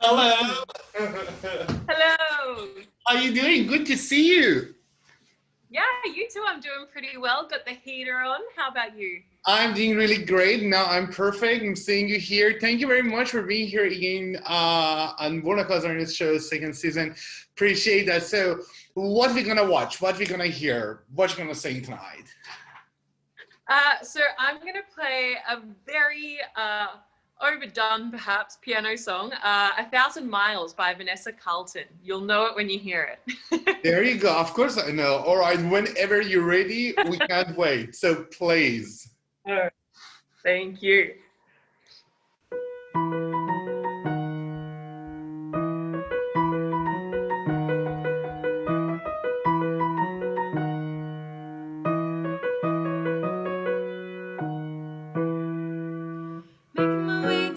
Hello. Hello. How are you doing? Good to see you. Yeah, you too. I'm doing pretty well. Got the heater on. How about you? I'm doing really great. Now I'm perfect. I'm seeing you here. Thank you very much for being here again on Borna Kazerani's show, second season. Appreciate that. So what we gonna watch? What we gonna hear? What you gonna sing tonight? So I'm going to play a very overdone, perhaps, piano song, 1,000 Miles by Vanessa Carlton. You'll know it when you hear it. There you go. Of course I know. All right. Whenever you're ready, we can't wait. So please. All right. Thank you.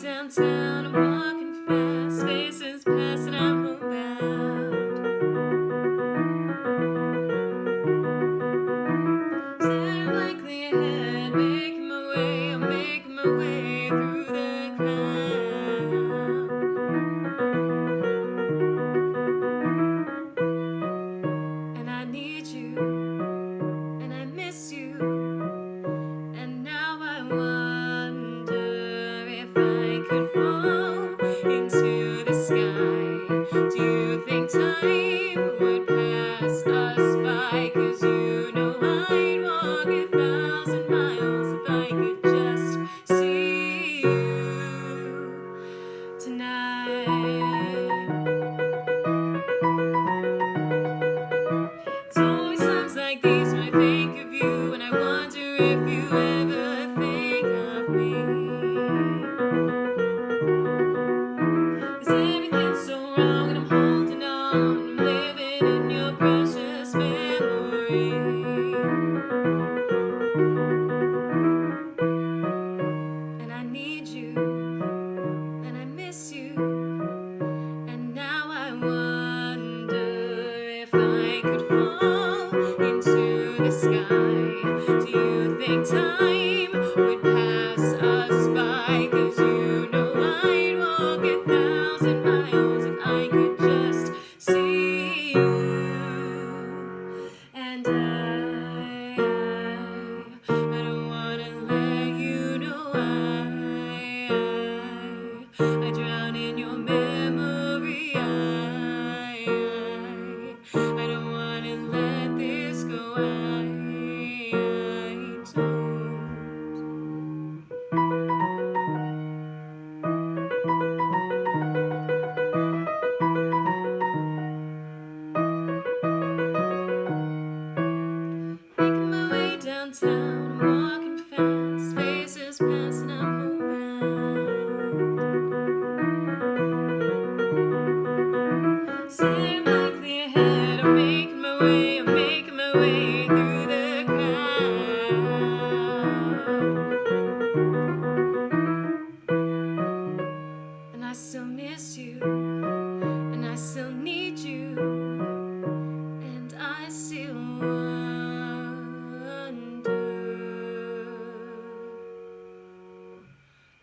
Downtown, I'm walking fast, faces passing, I'm homebound. Staring blankly ahead, making my way, I'm making my way through the crowd. And I need you, and I miss you, and now I wonder if I could fall into the sky. Do you think time would pass us by? 'Cause you know I'd walk 1,000 miles if I could just see you tonight. It's always times like these when I think of you, and I wonder if you ever think of me. 'Cause everything's so wrong and I'm holding on, I'm living in your precious memory. And I need you, and I miss you, and now I wonder if I could fall into the sky. Do you think time would pass us by? 'Cause you know I'd walk 1,000 miles if I could just see you. And I don't wanna let you know I drown in your memory. I don't wanna let this go. I don't. Making my way downtown, I'm walking fast, faces passing, I'm homebound. Staring blankly ahead, I'm making my way, I'm making my way through the crowd. And I still miss you, and I still need you, and I still wonder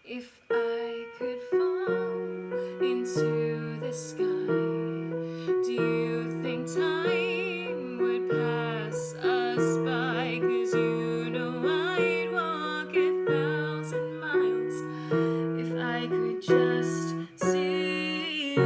if I could fall into the sky. Do you think time would pass us by? 'Cause you know I'd walk 1,000 miles if I could just see you.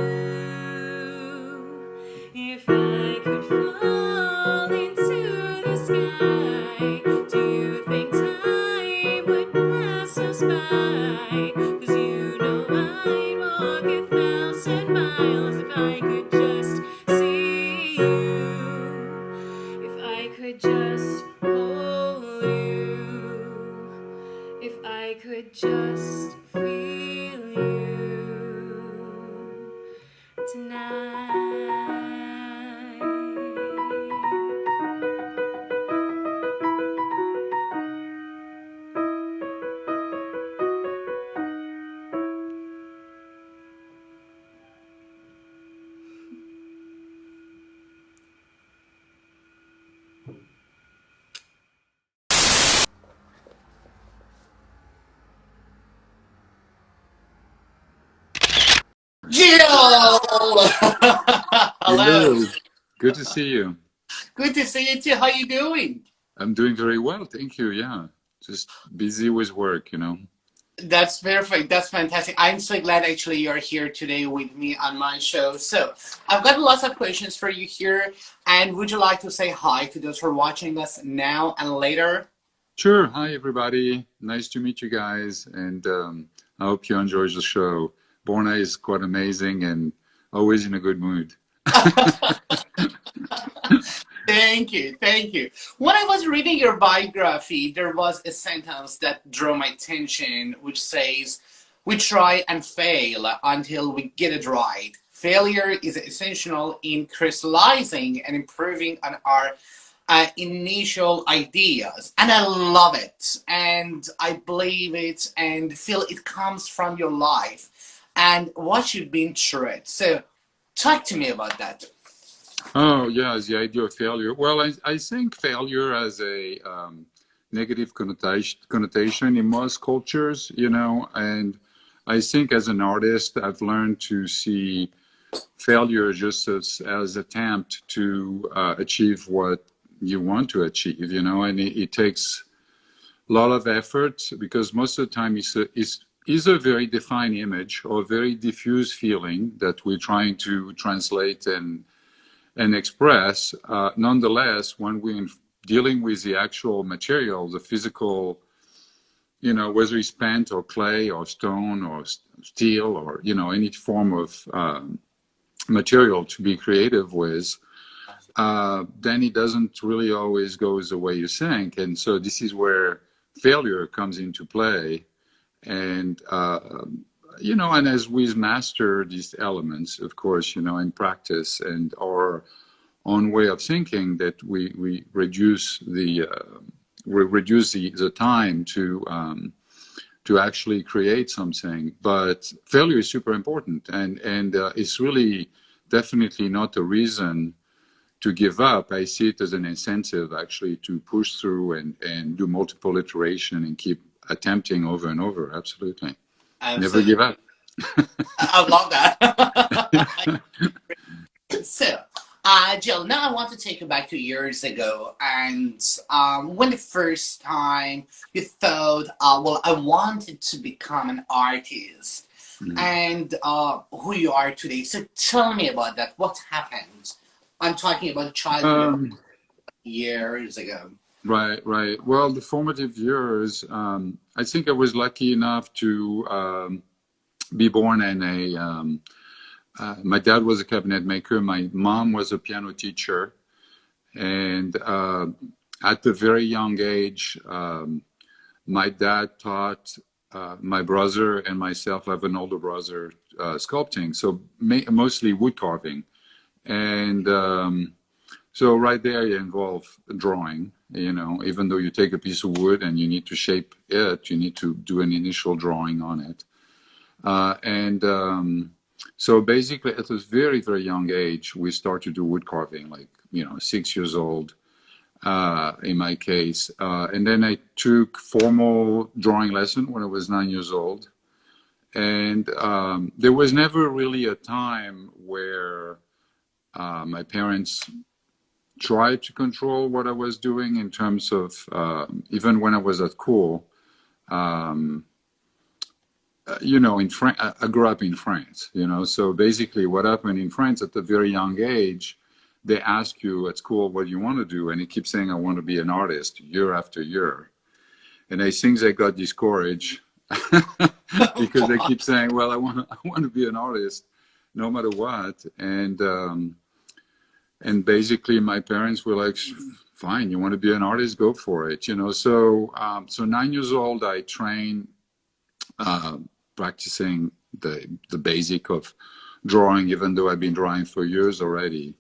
If I could fall into the sky, do you think time would pass us by? 'Cause you know I'd walk 1,000 miles if I could just see you. If I could just hold you. If I could just feel you tonight. Hello. Hello. Good to see you. Good to see you too. How you doing? I'm doing very well, thank you. Yeah, just busy with work, you know. That's perfect. That's fantastic. I'm so glad actually you're here today with me on my show. So I've got lots of questions for you here. And would you like to say hi to those who are watching us now and later? Sure. Hi, everybody. Nice to meet you guys. And I hope you enjoy the show. Borna is quite amazing and always in a good mood. Thank you. Thank you. When I was reading your biography, there was a sentence that drew my attention, which says, "We try and fail until we get it right. Failure is essential in crystallizing and improving on our initial ideas." And I love it. And I believe it and feel it comes from your life and what you've been through it. So talk to me about that. Oh, yeah, the idea of failure. Well, I think failure has a negative connotation in most cultures, you know, and I think as an artist, I've learned to see failure just as attempt to achieve what you want to achieve, you know, and it takes a lot of effort because most of the time it's a very defined image or very diffuse feeling that we're trying to translate and express. Nonetheless, when we're dealing with the actual material, the physical, you know, whether it's paint or clay or stone or steel or, you know, any form of material to be creative with, then it doesn't really always go the way you think. And so this is where failure comes into play. And, you know, and as we master these elements, of course, you know, in practice and our own way of thinking, that we reduce the time to actually create something. But failure is super important, and it's really definitely not a reason to give up. I see it as an incentive actually to push through and do multiple iteration and keep attempting over and over. Absolutely. Never give up. I love that. So, Jill, now I want to take you back to years ago, and when the first time you thought, well, I wanted to become an artist, and who you are today. So tell me about that. What happened? I'm talking about childhood years ago. Right, right. Well, the formative years, I think I was lucky enough to be born in a, my dad was a cabinet maker, my mom was a piano teacher, and at a very young age, my dad taught my brother and myself, I have an older brother, sculpting, so mostly wood carving. And so right there you involve drawing, you know, even though you take a piece of wood and you need to shape it, you need to do an initial drawing on it. So basically at a very, very young age, we start to do wood carving, like, you know, 6 years old, in my case. And then I took formal drawing lesson when I was 9 years old. And there was never really a time where my parents tried to control what I was doing in terms of, even when I was at school, you know, in France, I grew up in France, you know, so basically what happened in France at a very young age, they ask you at school what you want to do, and you keep saying, I want to be an artist year after year. And I think they got discouraged because they keep saying, well, I want to be an artist no matter what. And basically my parents were like, fine, you want to be an artist, go for it, you know. So 9 years old, I trained practicing the basic of drawing, even though I've been drawing for years already.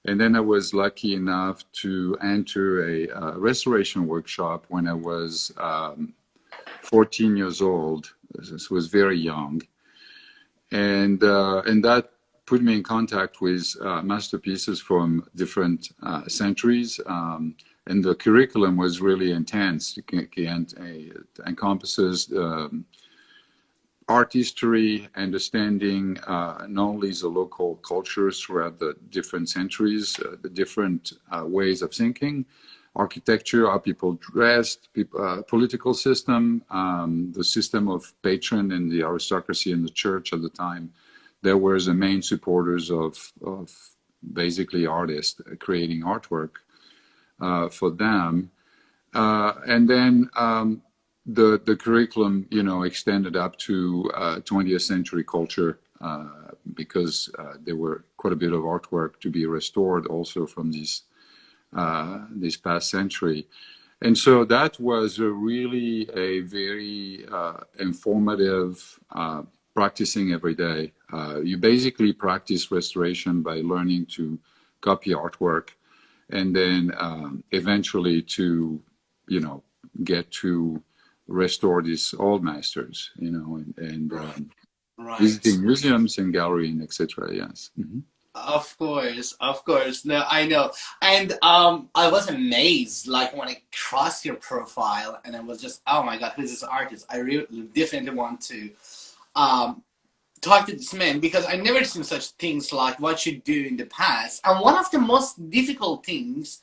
And then I was lucky enough to enter a restoration workshop when I was 14 years old. This was very young. And that put me in contact with masterpieces from different centuries. And the curriculum was really intense. It encompasses art history, understanding not only the local cultures throughout the different centuries, the different ways of thinking, architecture, how people dressed, political system, the system of patron and the aristocracy in the church at the time. They were the main supporters of basically artists creating artwork for them. And then the curriculum, extended up to 20th century culture because there were quite a bit of artwork to be restored also from this past century. And so that was really a very informative practicing every day. You basically practice restoration by learning to copy artwork and then eventually to, get to restore these old masters, and Right. visiting museums and galleries, and etc. Yes. Mm-hmm. Of course. No, I know. And I was amazed, like when I crossed your profile, and I was just, oh my God, who's this artist? I really definitely want to talk to this man because I never seen such things like what you do in the past. And one of the most difficult things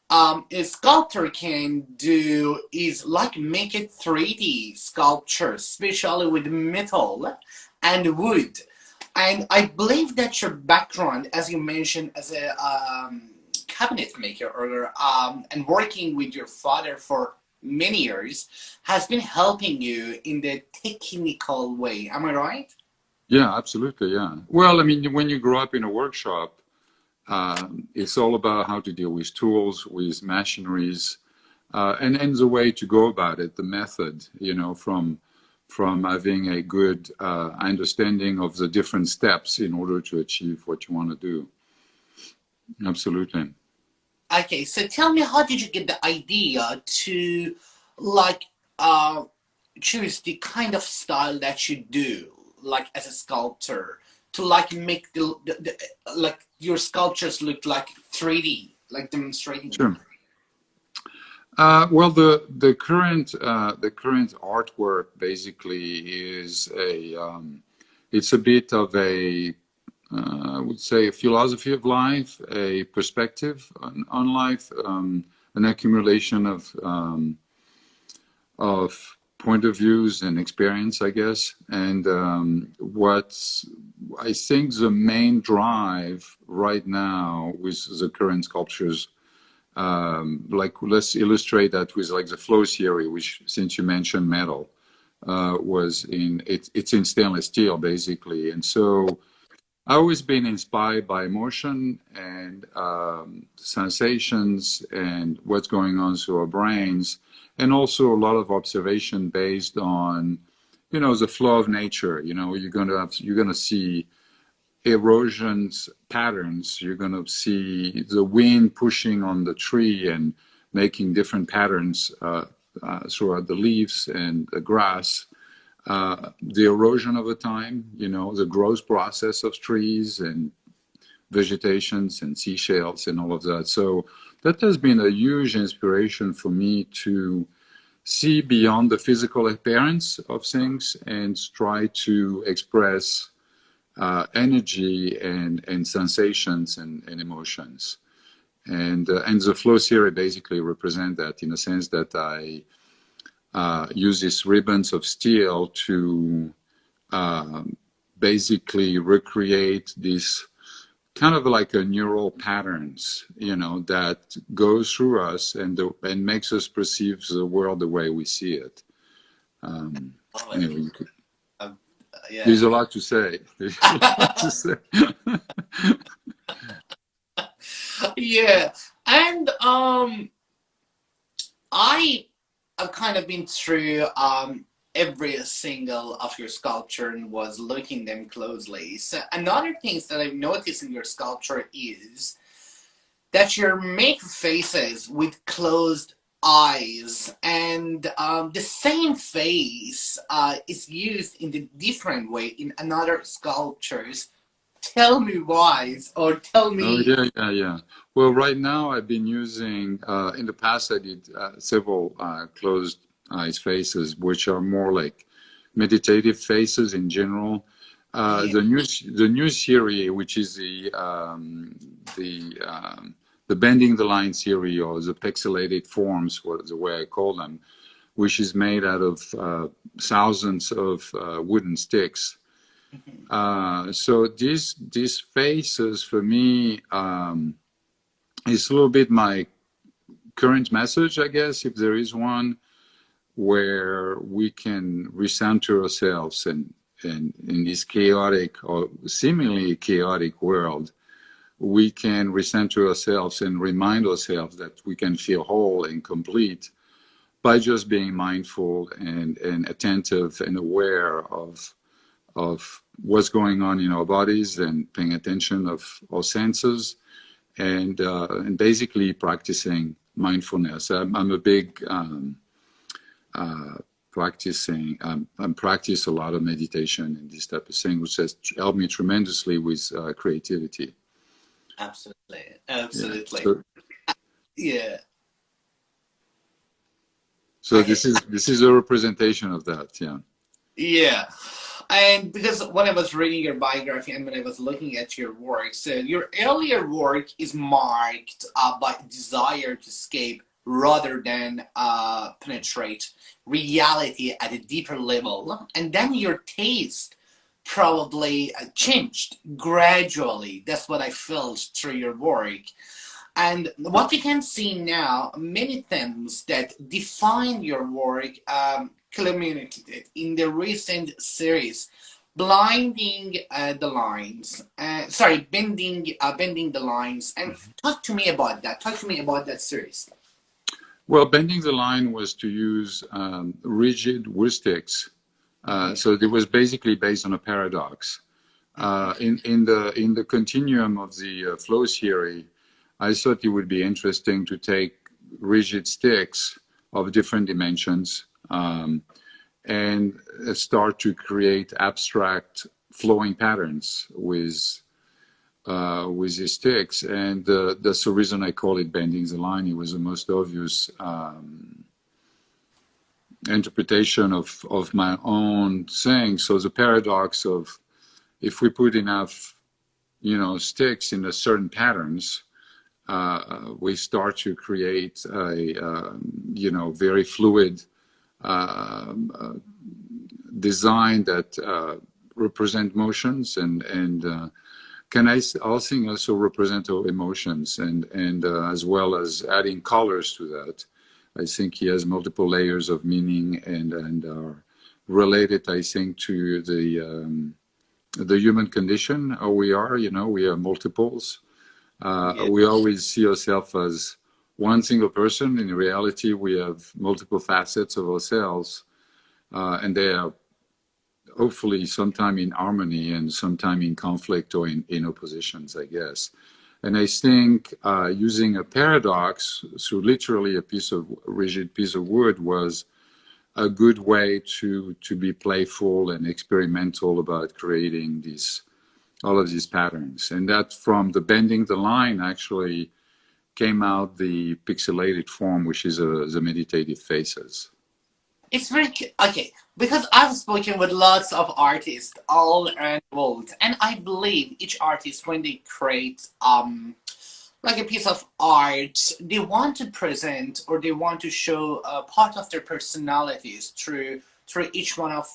a sculptor can do is like make a 3D sculpture, especially with metal and wood. And I believe that your background, as you mentioned, as a cabinet maker or and working with your father for many years, has been helping you in the technical way. Am I right? Yeah, absolutely. Yeah. Well, I mean, when you grow up in a workshop, it's all about how to deal with tools, with machineries, and the way to go about it, the method, from having a good understanding of the different steps in order to achieve what you want to do. Absolutely. Okay, so tell me, how did you get the idea to like choose the kind of style that you do, like as a sculptor, to like make the like your sculptures look like 3D, like demonstrating? Sure. Well, the current artwork basically is it's a bit of a I would say a philosophy of life, a perspective on life, an accumulation of point of views and experience, I guess. And what I think the main drive right now with the current sculptures, like let's illustrate that with like the flow theory, which, since you mentioned metal, it's in stainless steel basically. And so I've always been inspired by emotion and sensations and what's going on through our brains, and also a lot of observation based on, the flow of nature. You're gonna see erosions patterns. You're going to see the wind pushing on the tree and making different patterns throughout the leaves and the grass. The erosion over time, the growth process of trees and vegetations and seashells and all of that. So that has been a huge inspiration for me to see beyond the physical appearance of things and try to express energy and sensations and emotions. And the flow theory basically represent that, in a sense that I use these ribbons of steel to basically recreate this kind of like a neural patterns, that goes through us and makes us perceive the world the way we see it. Anyway, you could. Yeah. There's a lot to say. Yeah, and I've kind of been through every single of your sculpture and was looking them closely. So another thing that I've noticed in your sculpture is that you make faces with closed eyes, and the same face is used in a different way in another sculptures. Tell me why, or tell me. Oh, yeah. Well, right now I've been using, in the past I did several closed eyes faces, which are more like meditative phases in general. The new series, which is the bending the line series, or the pixelated forms, the way I call them, which is made out of thousands of wooden sticks. So these phases for me is a little bit my current message, I guess, if there is one, where we can recenter ourselves and in this chaotic or seemingly chaotic world, we can recenter ourselves and remind ourselves that we can feel whole and complete by just being mindful and attentive and aware of what's going on in our bodies and paying attention of our senses and basically practicing mindfulness. I'm a big practicing. I practice a lot of meditation and this type of thing, which has helped me tremendously with creativity. Absolutely, absolutely. Yeah. So this is a representation of that. Yeah. Yeah. And because when I was reading your biography and when I was looking at your work, so your earlier work is marked by desire to escape rather than penetrate reality at a deeper level. And then your taste probably changed gradually. That's what I felt through your work. And what we can see now, many themes that define your work culminated in the recent series, bending the lines. And talk to me about that. Talk to me about that series. Well, bending the line was to use rigid wood sticks. So it was basically based on a paradox. In the continuum of the flow theory, I thought it would be interesting to take rigid sticks of different dimensions and start to create abstract flowing patterns with these sticks. And that's the reason I call it bending the line. It was the most obvious interpretation of my own thing. So the paradox of if we put enough, sticks in a certain patterns, we start to create a, very fluid design that represent motions and can I also represent our emotions and as well as adding colors to that. I think he has multiple layers of meaning and are related, I think, to the human condition. How we are, we are multiples. We always see ourselves as one single person. In reality, we have multiple facets of ourselves, and they are hopefully sometime in harmony and sometime in conflict or in oppositions, I guess. And I think using a paradox, so literally a rigid piece of wood, was a good way to be playful and experimental about creating all of these patterns. And that from the bending the line actually came out the pixelated form, which is the meditative phases. It's very, okay, because I've spoken with lots of artists all around the world, and I believe each artist, when they create like a piece of art, they want to present or they want to show a part of their personalities through each one of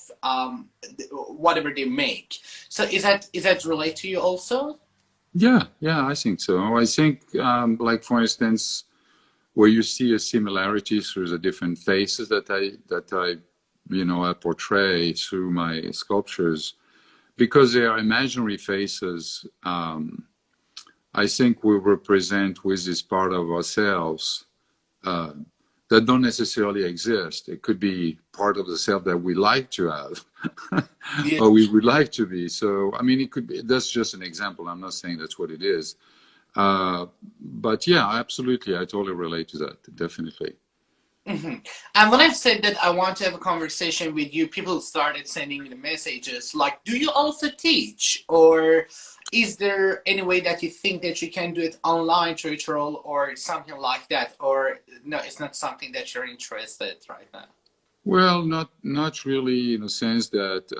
whatever they make. So is that relate to you also? Yeah, I think so. I think like for instance, where you see a similarity through the different faces that I I portray through my sculptures, because they are imaginary faces. I think we represent with this part of ourselves that don't necessarily exist. It could be part of the self that we like to have, or we would like to be. So, I mean, it could be. That's just an example. I'm not saying that's what it is. But yeah, absolutely. I totally relate to that. Definitely. Mm-hmm. And when I've said that I want to have a conversation with you, people started sending me the messages like, do you also teach? Or is there any way that you think that you can do it online tutorial or something like that? Or no, it's not something that you're interested in right now? Well, not really, in the sense that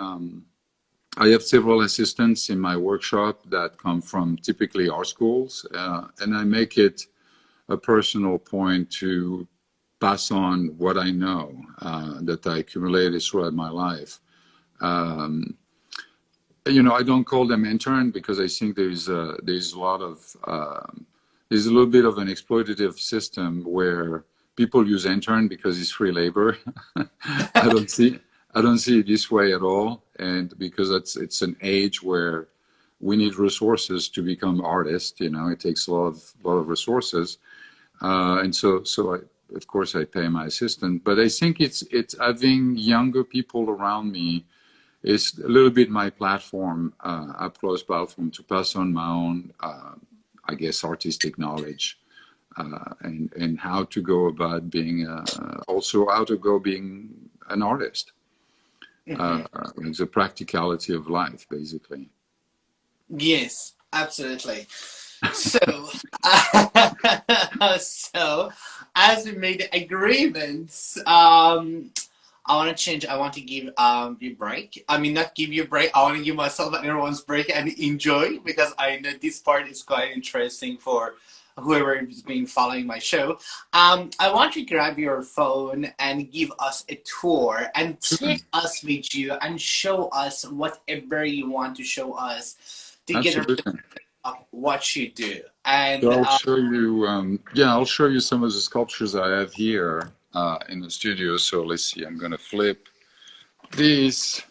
I have several assistants in my workshop that come from typically art schools, and I make it a personal point to pass on what I know that I accumulated throughout my life. I don't call them intern because I think there's a lot of there's a little bit of an exploitative system where people use intern because it's free labor. I don't see it this way at all, and because it's an age where we need resources to become artists. It takes a lot of resources, and so I, of course, I pay my assistant. But I think it's having younger people around me is a little bit my platform, applause platform, to pass on my own, I guess, artistic knowledge, and how to go about being, also how to go being an artist. It's a practicality of life, basically. Yes, absolutely. So, so as we made the agreements, I want to change. I want to give you a break. I mean, not give you a break. I want to give myself and everyone's break and enjoy, because I know this part is quite interesting for whoever has been following my show. I want you to grab your phone and give us a tour and take us with you and show us whatever you want to show us to get what you do. And so I'll show you. I'll show you some of the sculptures I have here in the studio. So let's see. I'm going to flip this,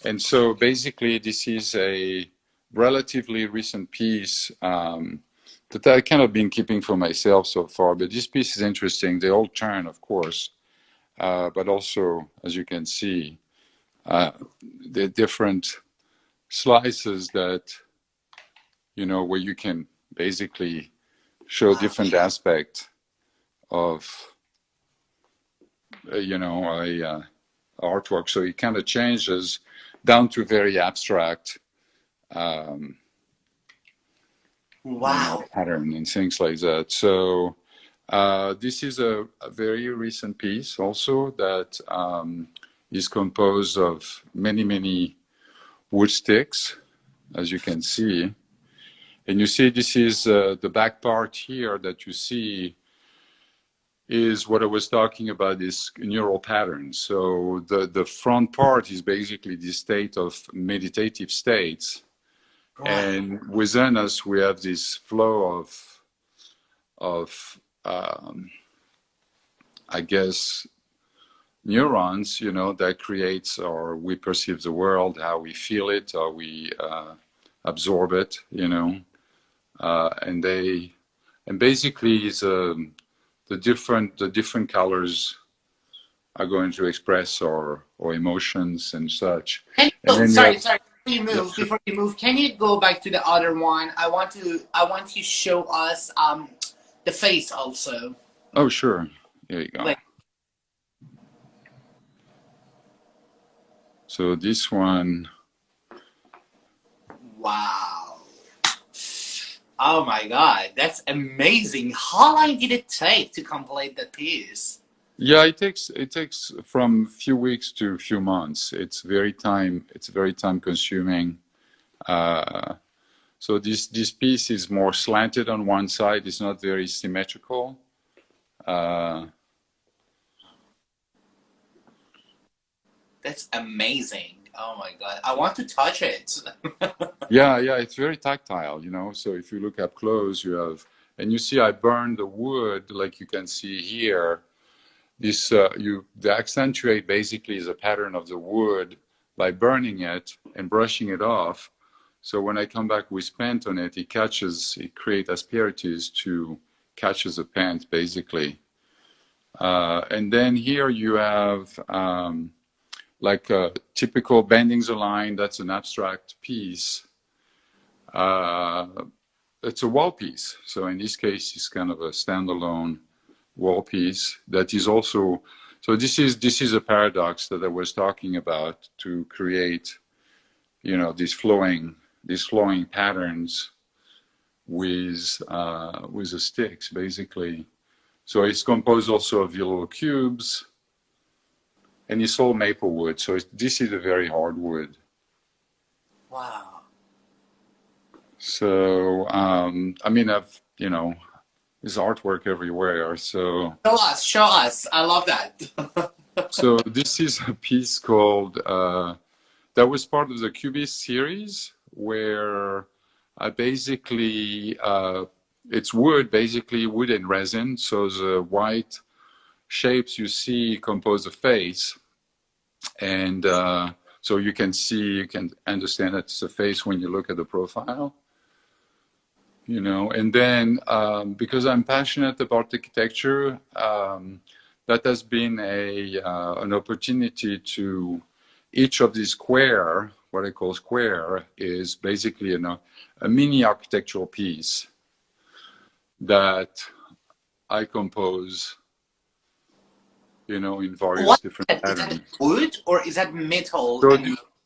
and so basically, this is a relatively recent piece that I kind of been keeping for myself so far. But this piece is interesting. They all turn, of course, but also, as you can see, the different slices that, where you can basically show different aspects of, artwork. So it kind of changes down to very abstract pattern and things like that. So this is a very recent piece also that is composed of many, many wood sticks, as you can see. And you see this is the back part here that you see is what I was talking about, this neural pattern. So the front part is basically the state of meditative states. And within us, we have this flow of I guess, neurons, that creates, or we perceive the world, how we feel it, or we absorb it, and basically is the different colors are going to express our emotions and such. Sorry. Before you move, can you go back to the other one? I want to show us the face also. Oh, sure. There you go. So this one. Wow. Oh my God, that's amazing. How long did it take to complete the piece? Yeah, it takes from a few weeks to a few months. It's very time consuming. So this piece is more slanted on one side. It's not very symmetrical. That's amazing. Oh my God, I want to touch it. Yeah, it's very tactile, So if you look up close, you have, and you see I burned the wood, like you can see here. This the accentuate basically is a pattern of the wood by burning it and brushing it off. So when I come back with paint on it, it creates asperities to catches the paint basically. And then here you have like a typical bending the line. That's an abstract piece. It's a wall piece. So in this case, it's kind of a standalone wall piece that is also, so this is a paradox that I was talking about, to create, these flowing patterns with the sticks basically. So it's composed also of little cubes, and it's all maple wood. So this is a very hard wood. Wow. So, I mean, I've, you know, there's artwork everywhere. So Show us. I love that. so this is a piece called, that was part of the Cubist series, where I basically, it's wood, basically wood and resin. So the white shapes you see compose a face. And so you can see, you can understand that it's a face when you look at the profile. You know, and then because I'm passionate about architecture, that has been an opportunity to each of these square, what I call square, is basically a mini architectural piece that I compose, you know, in various different patterns. Is that wood or is that metal?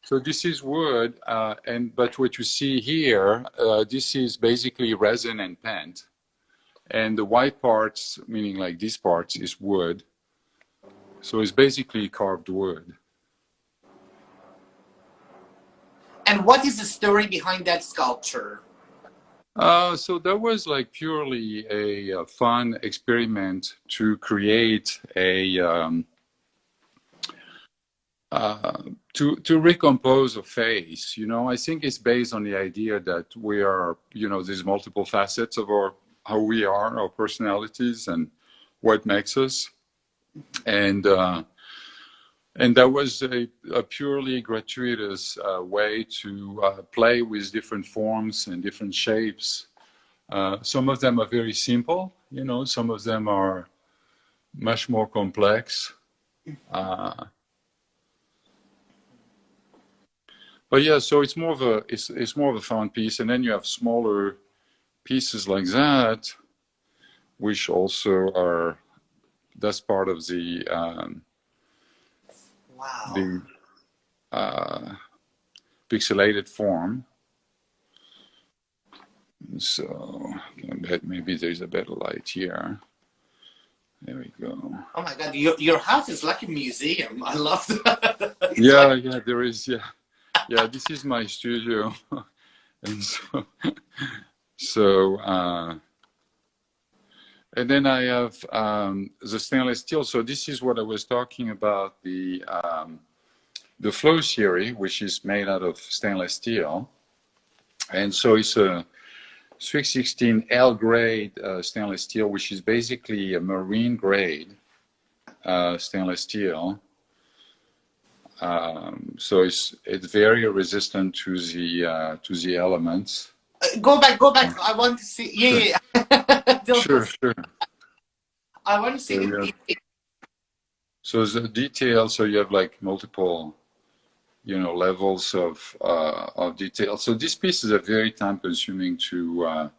So this is wood, but what you see here, this is basically resin and paint, and the white parts, meaning like these parts, is wood. So it's basically carved wood. And what is the story behind that sculpture? So that was like purely a fun experiment to create a to recompose a face. You know, I think it's based on the idea that we are, you know, there's multiple facets of how we are, our personalities, and what makes us. And that was a purely gratuitous way to play with different forms and different shapes. Some of them are very simple, you know, some of them are much more complex. But yeah, so it's more of a fun piece, and then you have smaller pieces like that, which also are, that's part of the pixelated form. So maybe there's a better light here. There we go. Oh my God, your house is like a museum. I love that. Yeah, there is. Yeah, this is my studio, and so and then I have the stainless steel. So this is what I was talking about, the flow theory, which is made out of stainless steel, and so it's a 316L grade stainless steel, which is basically a marine grade stainless steel. So it's very resistant to the elements. Go back. I want to see. Yeah. Sure. I want to see the detail. So the detail. So you have like multiple, you know, levels of detail. So these pieces are very time-consuming to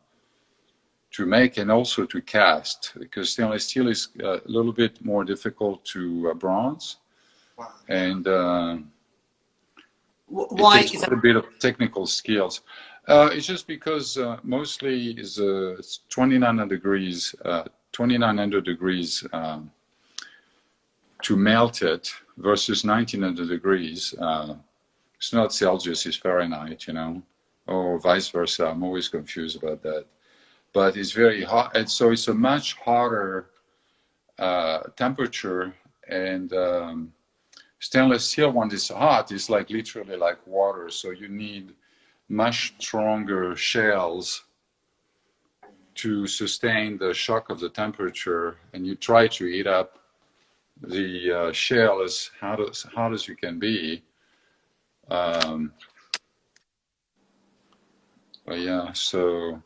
make and also to cast, because stainless steel is a little bit more difficult to bronze. Wow. And why it takes a bit of technical skills. It's just because mostly it's 2900 degrees to melt it versus 1900 degrees. It's not Celsius, it's Fahrenheit, you know, or vice versa. I'm always confused about that. But it's very hot, and so it's a much hotter temperature, and stainless steel, when it's hot, is like literally like water. So you need much stronger shells to sustain the shock of the temperature, and you try to heat up the shell as hot as you can be. But yeah, so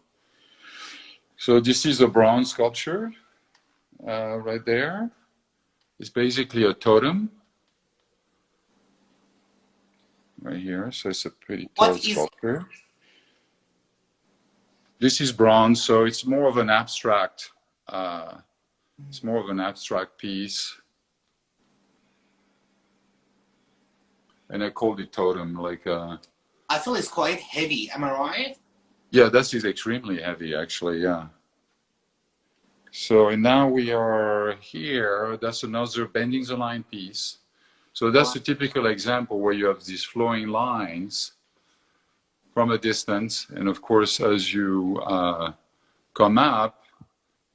this is a bronze sculpture right there. It's basically a totem. Right here, so it's a pretty tall sculpture. This is bronze, so it's more of an abstract. It's more of an abstract piece, and I called it totem. Like I feel it's quite heavy. Am I right? Yeah, that is extremely heavy, actually. Yeah. So and now we are here. That's another bending the line piece. So that's a typical example where you have these flowing lines from a distance. And of course, as you come up,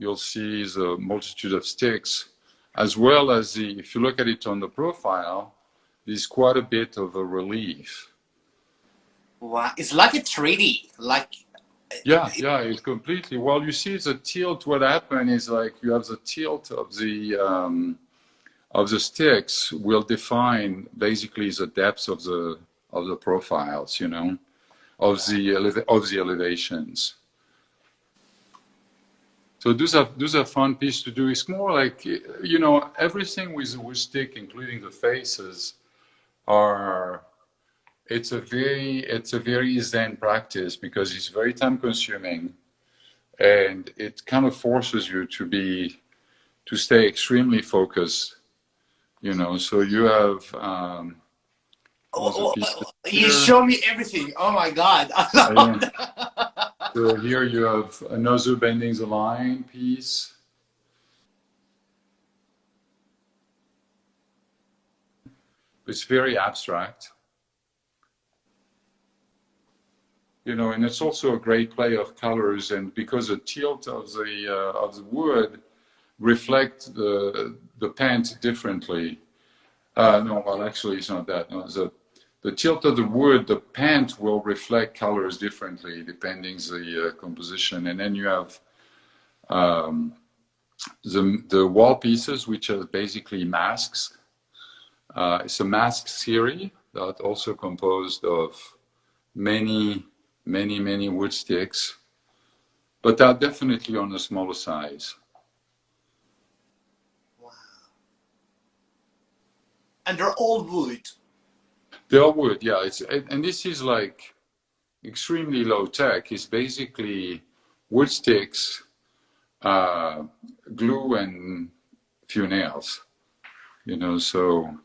you'll see the multitude of sticks, as well as the, if you look at it on the profile, there's quite a bit of a relief. Wow, it's like a 3D, like. Yeah, it's completely. Well, you see the tilt. What happened is like you have the tilt of the sticks will define basically the depths of the profiles, you know, of the elevations. So those are fun pieces to do. It's more like, you know, everything with stick, including the faces, are. It's a very Zen practice because it's very time consuming, and it kind of forces you to stay extremely focused. You know, so you have. You show me everything. Oh my God! I love that. So here you have another bending the line piece. It's very abstract. You know, and it's also a great play of colors, and because the tilt of the wood reflect the paint differently. No, well, actually, it's not that. No, the tilt of the wood, the paint will reflect colors differently depending the composition, and then you have the wall pieces, which are basically masks. It's a mask series that also composed of many wood sticks, but they're definitely on a smaller size. Wow. And they're all wood. They're wood, yeah. And this is like extremely low tech. It's basically wood sticks, glue, and a few nails. You know, so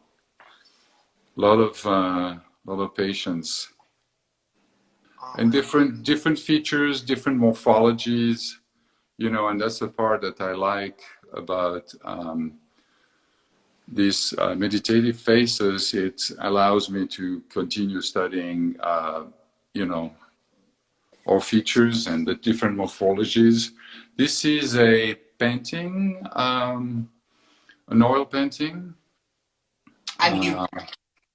a lot of patience. And different features, different morphologies, you know, and that's the part that I like about these meditative phases. It allows me to continue studying, you know, our features and the different morphologies. This is a painting, an oil painting. And you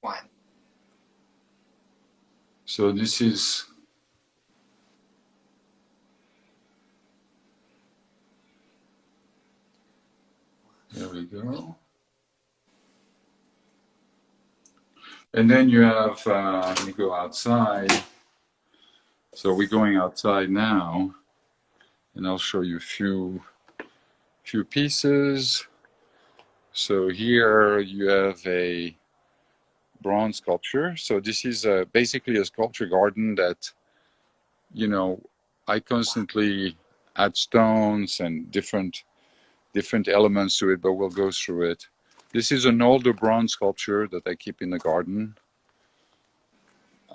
one. So this is. There we go. And then you have, you go outside. So we're going outside now, and I'll show you a few pieces. So here you have a bronze sculpture. So this is basically a sculpture garden that, you know, I constantly add stones and different elements to it, but we'll go through it. This is an older bronze sculpture that I keep in the garden.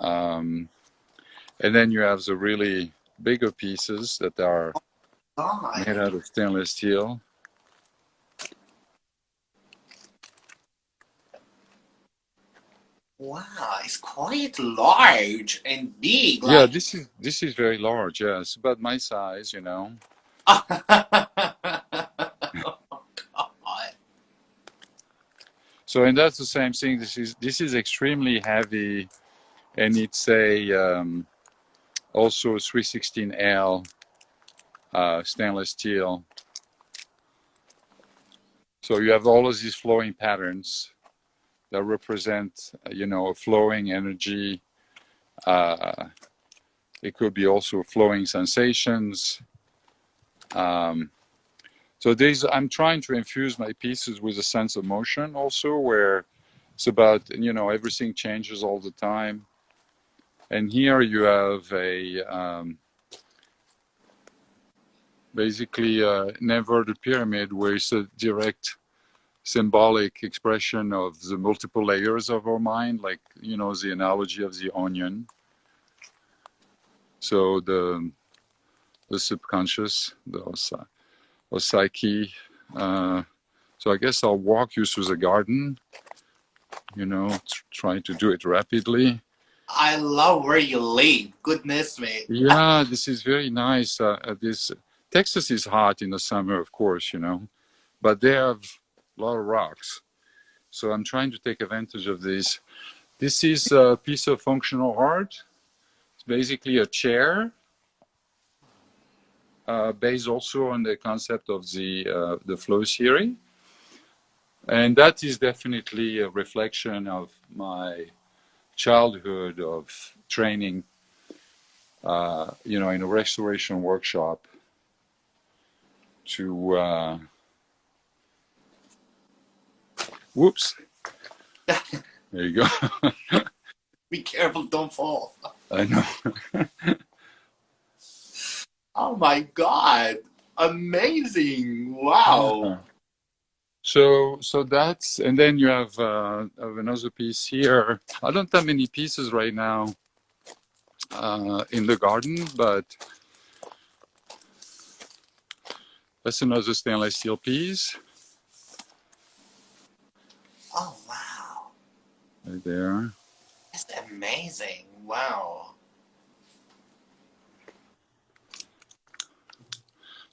And then you have the really bigger pieces that are made out of stainless steel. Wow, it's quite large and big. Like... Yeah, this is very large. Yeah, it's about my size, you know. So, and that's the same thing. This is extremely heavy, and it's a also 316L stainless steel. So you have all of these flowing patterns that represent, you know, flowing energy. It could be also flowing sensations. So I'm trying to infuse my pieces with a sense of motion also, where it's about, you know, everything changes all the time. And here you have a basically an inverted pyramid, where it's a direct symbolic expression of the multiple layers of our mind, like, you know, the analogy of the onion. So the subconscious, the psyche. So I guess I'll walk you through the garden. you know, try to do it rapidly. I love where you live. Goodness me. Yeah, this is very nice. This Texas is hot in the summer, of course, you know, but they have a lot of rocks. So I'm trying to take advantage of this. This is a piece of functional art. It's basically a chair, based also on the concept of the flow theory. And that is definitely a reflection of my childhood of training, you know, in a restoration workshop to, whoops, there you go. Be careful, don't fall. I know. Oh my God. Amazing. Wow. So that's, and then you have another piece here. I don't have many pieces right now in the garden, but that's another stainless steel piece. Oh, wow. Right there. That's amazing. Wow.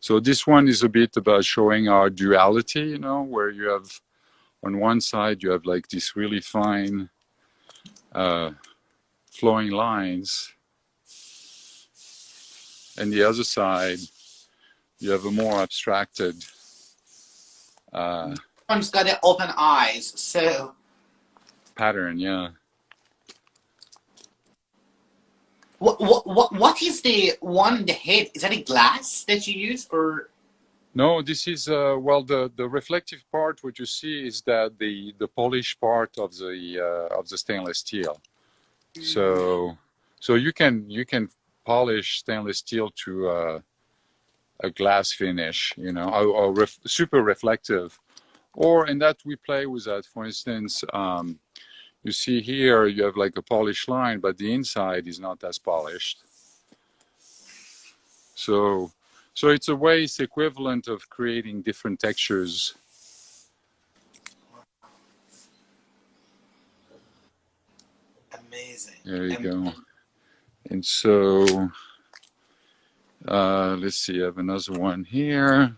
So this one is a bit about showing our duality, you know, where you have, on one side, you have like these really fine flowing lines. And the other side, you have a more abstracted. One's got the open eyes, so. Pattern, yeah. What is the one in the head? Is that a glass that you use, or? No, this is well, the reflective part. What you see is that the polished part of the stainless steel. So you can polish stainless steel to a glass finish, you know, or super reflective, or in that we play with that. For instance, you see here you have like a polished line, but the inside is not as polished. So it's a way, it's equivalent of creating different textures. Amazing. There you go. And so, let's see, I have another one here.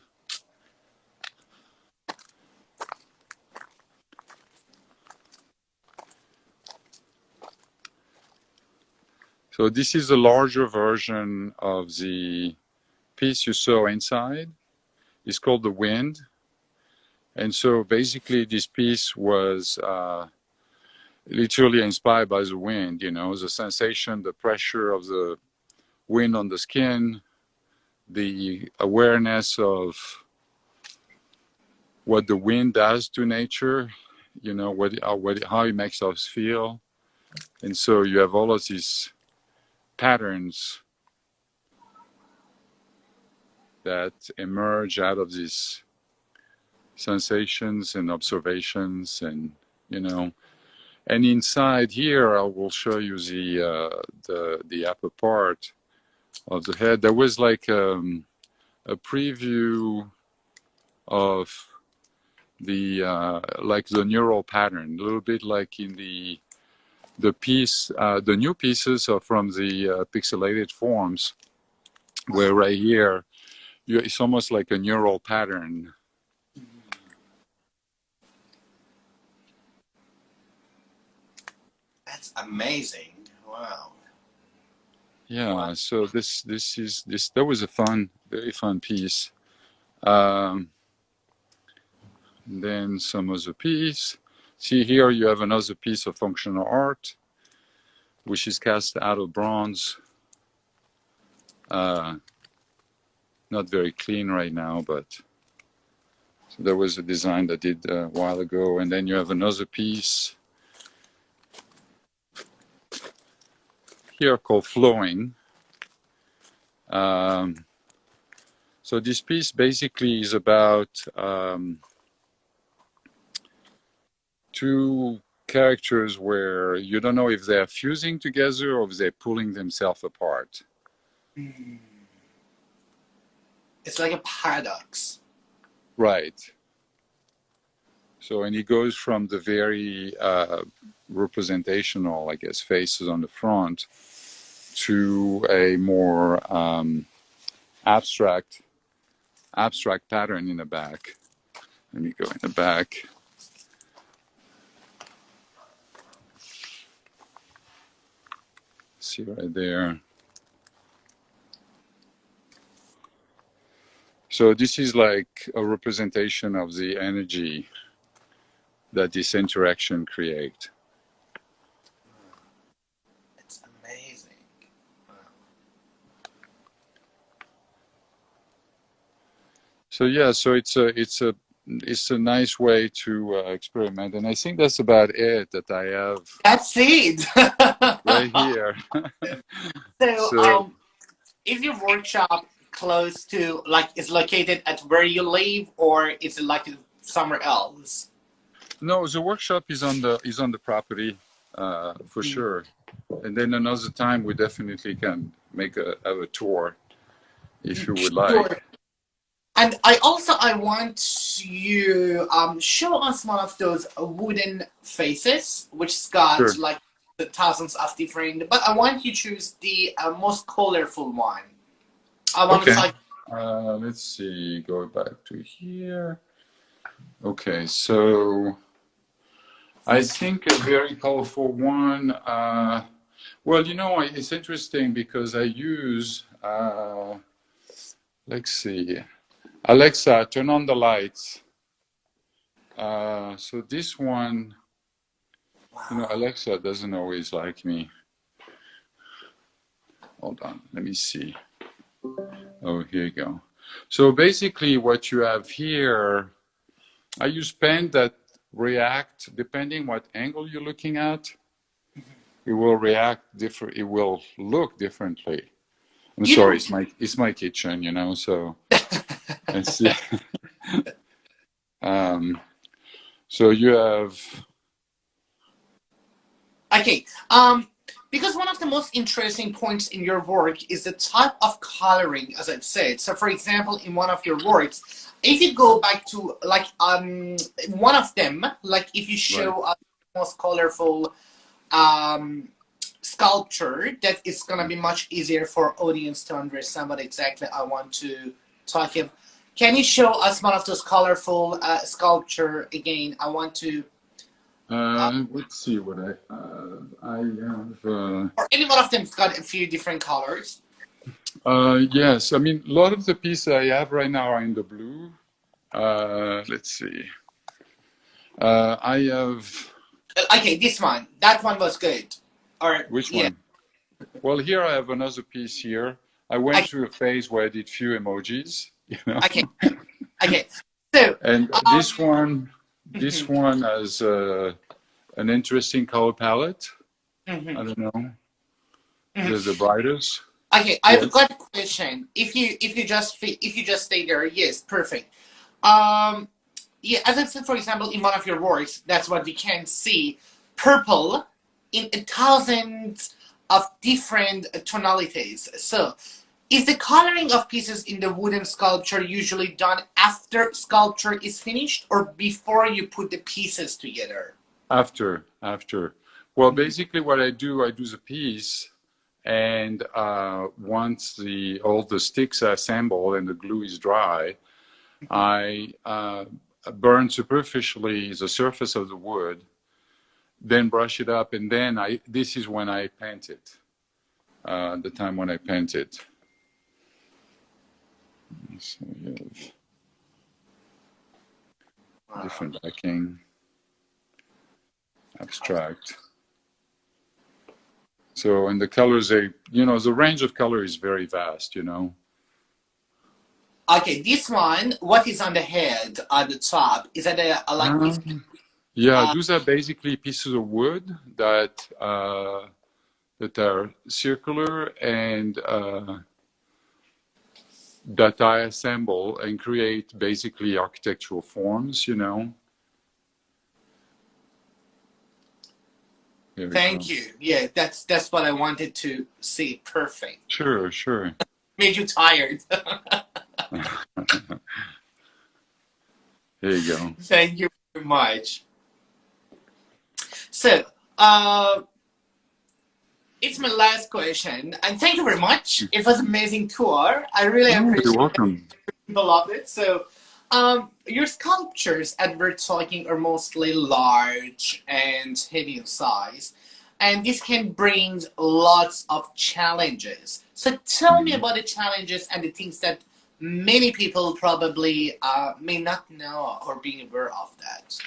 So this is a larger version of the piece you saw inside. It's called The Wind. And so basically this piece was literally inspired by the wind, you know, the sensation, the pressure of the wind on the skin, the awareness of what the wind does to nature, you know, how it makes us feel. And so you have all of these patterns that emerge out of these sensations and observations, and you know, and inside here I will show you the upper part of the head. There was like a preview of the like the neural pattern, a little bit like in the piece, the new pieces are from the pixelated forms, where right here it's almost like a neural pattern. That's amazing. Wow. Yeah, wow. So that was a very fun piece. Then some other piece. See here you have another piece of functional art, which is cast out of bronze. Not very clean right now, but so there was a design that did a while ago. And then you have another piece here called Flowing. So this piece basically is about two characters where you don't know if they're fusing together or if they're pulling themselves apart. It's like a paradox. Right. So, and he goes from the very representational, I guess, faces on the front to a more abstract pattern in the back. Let me go in the back. See right there. So this is like a representation of the energy that this interaction creates. It's amazing. Wow. So yeah, so it's a nice way to experiment, and I think that's about it that I have. That's it. Right here. So, is your workshop close to, like, is located at where you live, or is it like somewhere else? No, the workshop is on the property, for sure. And then another time we definitely can have a tour if you would like. Sure. And I want you show us one of those wooden faces, which's got Sure. like the thousands of different. But I want you to choose the most colorful one. I want to try. Let's see. Go back to here. Okay, so I think a very colorful one. Well, you know, it's interesting because I use. Let's see. Alexa, turn on the lights. So this one, you know, Alexa doesn't always like me. Hold on, let me see. Oh, here you go. So basically what you have here, I use pen that react, depending what angle you're looking at, it will react different, it will look differently. I'm sorry, it's my kitchen, you know, so let's see. So you have. Okay. Because one of the most interesting points in your work is the type of coloring, as I've said. So, for example, in one of your works, if you go back to like one of them, like if you show us the most colorful sculpture, that is going to be much easier for audience to understand what exactly I want to talk about. Can you show us one of those colorful sculpture again? I want to. Let's see what I have. Or any one of them's got a few different colors. Yes, I mean, a lot of the pieces I have right now are in the blue. Let's see. I have. Okay, this one. That one was good. Or Which one? Well, here I have another piece here. I went through a phase where I did few emojis. You know? Okay. Okay. So. And this one has an interesting color palette. I don't know. There's the brightest. Okay, I've got a question. If you just stay there, yes, perfect. Yeah, as I said, for example, in one of your works, that's what we can see. Purple in 1,000 of different tonalities. So, is the coloring of pieces in the wooden sculpture usually done after sculpture is finished or before you put the pieces together? After. Well, basically what I do the piece, and once all the sticks are assembled and the glue is dry, I burn superficially the surface of the wood, then brush it up, and then this is when I paint it, the time when I paint it. So you have different backing, abstract. So, and the colors, the range of color is very vast, you know. Okay, this one, what is on the head, on the top? Is that this? Yeah, those are basically pieces of wood that are circular and that I assemble and create basically architectural forms, you know. Thank you. Yeah, that's what I wanted to see. Perfect. Sure. Made you tired. There you go. Thank you very much. So, it's my last question, and thank you very much. It was an amazing tour. I really appreciate You're welcome. people love it. So, your sculptures that we're talking are mostly large and heavy in size, and this can bring lots of challenges. So, tell me about the challenges and the things that many people probably may not know or be aware of that.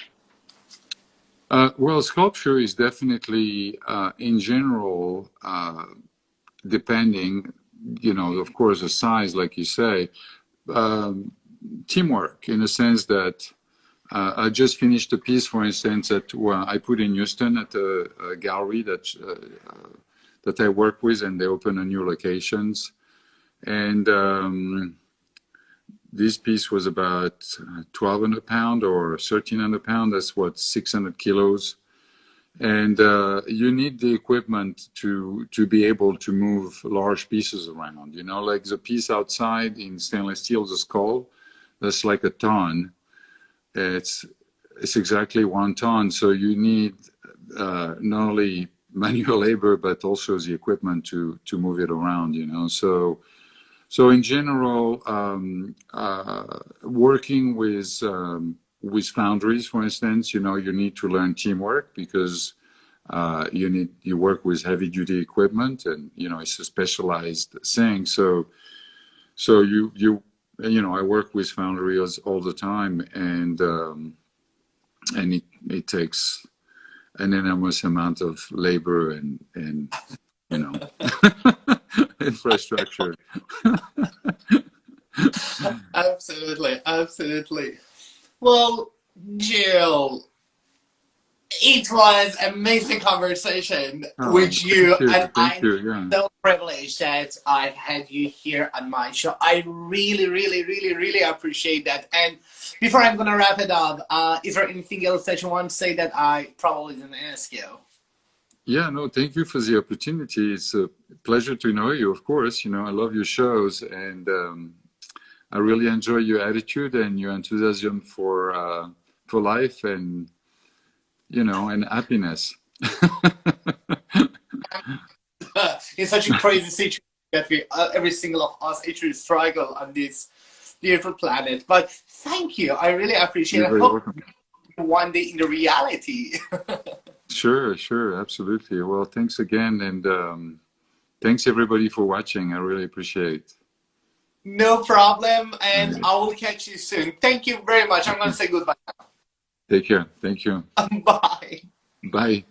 Well, sculpture is definitely, in general, depending, of course, the size, like you say, teamwork in the sense that I just finished a piece, for instance, that I put in Houston at a gallery that I work with, and they open a new locations. And this piece was about 1,200 pounds or 1,300 pounds. That's what, 600 kilos. And you need the equipment to be able to move large pieces around. Like the piece outside in stainless steel, the skull, that's like a ton. It's exactly 1 ton. So you need not only manual labor, but also the equipment to move it around, So in general, working with foundries, for instance, you need to learn teamwork because you work with heavy duty equipment, and it's a specialized thing. So I work with foundries all the time, and it takes an enormous amount of labor and infrastructure. Absolutely. Well, Gil, it was an amazing conversation with you, and I'm so privileged that I've had you here on my show. I really, really, really, really appreciate that. And before I'm gonna wrap it up, is there anything else that you want to say that I probably didn't ask you? Yeah, no, thank you for the opportunity. It's a pleasure to know you, of course. I love your shows, and I really enjoy your attitude and your enthusiasm for life and and happiness. It's such a crazy situation that we every single of us actually struggle on this beautiful planet. But thank you, I really appreciate it. I hope one day in the reality. Sure, absolutely. Well, thanks again, and thanks everybody for watching. I really appreciate it. No problem, and I will catch you soon. Thank you very much. I'm going to say goodbye now. Take care. Thank you. Bye. Bye.